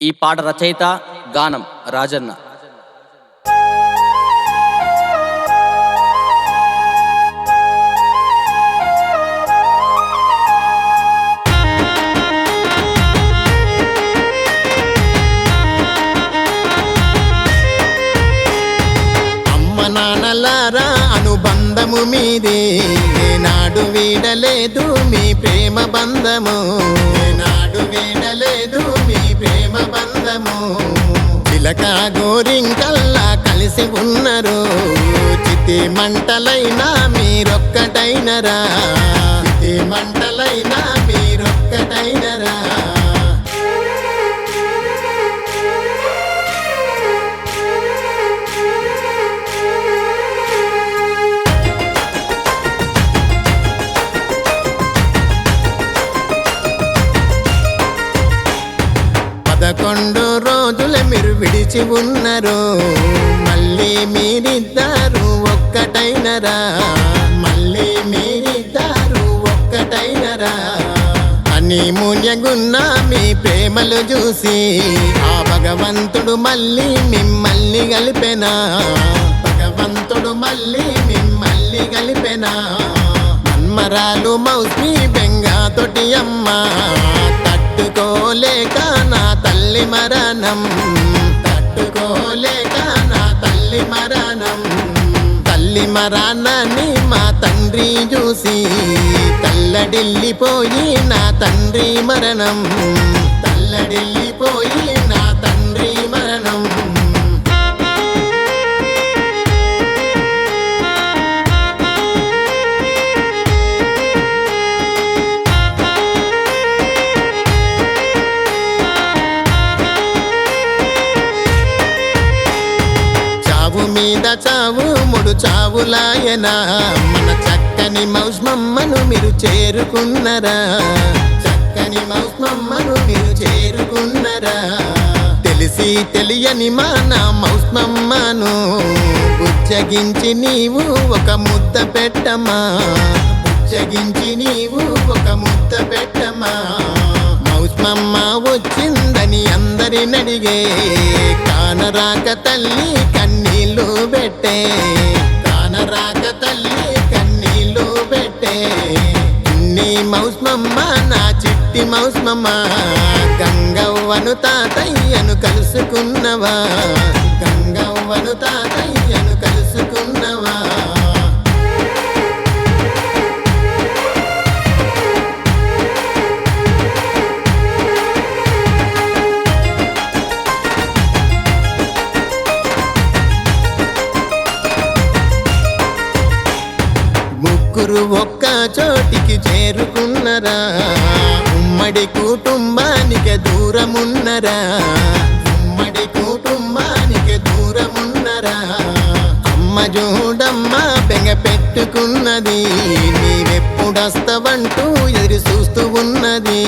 ఈ పాట రచయిత గానం రాజన్న. అమ్మ నాన్నలారా అనుబంధము మీదే, ఏనాడు వీడలేదు మీ ప్రేమ బంధము, ఏనాడు వీడలేదు మీ ప్రేమ బంధము. చిలక గోరింకల్లా కలిసి ఉన్నరు, చితి మంటలైనా మీరొక్కటైనరా, చితి మంటలైనా మీరొక్కటైనరా. పదకొండు రోజులు మీరు విడిచి ఉన్నారు, మళ్ళీ మీరిద్దరు ఒక్కటైనరా, మళ్ళీ మీరిద్దరు ఒక్కటైనరా. అని మున్యగున్న మీ ప్రేమలు చూసి ఆ భగవంతుడు మళ్ళీ మిమ్మల్ని కలిపెనా, భగవంతుడు మళ్ళీ మిమ్మల్ని కలిపెనా. మన్మరాలు మౌస్మి బెంగా తోటి అమ్మ తట్టుకోలేక నా తల్లి మరణం, తట్టుకోలేక నా తల్లి మరణం. తల్లి మరణాన్ని మా తండ్రి చూసి తల్లడిల్లిపోయి నా తండ్రి మరణం, తల్లడిల్లిపోయి నా తండ్రి మరణం. చావు మీద చావు మూడు చావులాయనా, మన చక్కని మౌస్మమ్మను మీరు చేరుకున్నరా, చక్కని మౌస్మమ్మను మీరు చేరుకున్నరా. తెలిసి తెలియని మా నా మౌస్మమ్మను బుజ్జగించి నీవు ఒక ముద్ద పెట్టమా, బుజ్జగించి నీవు ఒక ముద్ద పెట్టమా. మౌస్మమ్మ వచ్చిందని అందరినడిగే, కానరాక తల్లి కన్నీళ్ళు పెట్టే, కానరాక తల్లి కన్నీళ్ళు పెట్టే. నీ మౌస్మమ్మ నా చిట్టి మౌస్మమ్మ, గంగవ్వను తాతయ్యను కలుసుకున్నవా, గంగవ్వను తాతయ్యను కలుసుకున్నవా. ముగ్గురు ఒక్క చోటికి చేరుకున్నరా, ఉమ్మడి కుటుంబానికి దూరమున్నరా, ఉమ్మడి కుటుంబానికి దూరమున్నరా. అమ్మ చూడమ్మ బెంగ పెట్టుకున్నది, నీవెప్పుడొస్తవంటూ ఎదురు చూస్తూ ఉన్నది.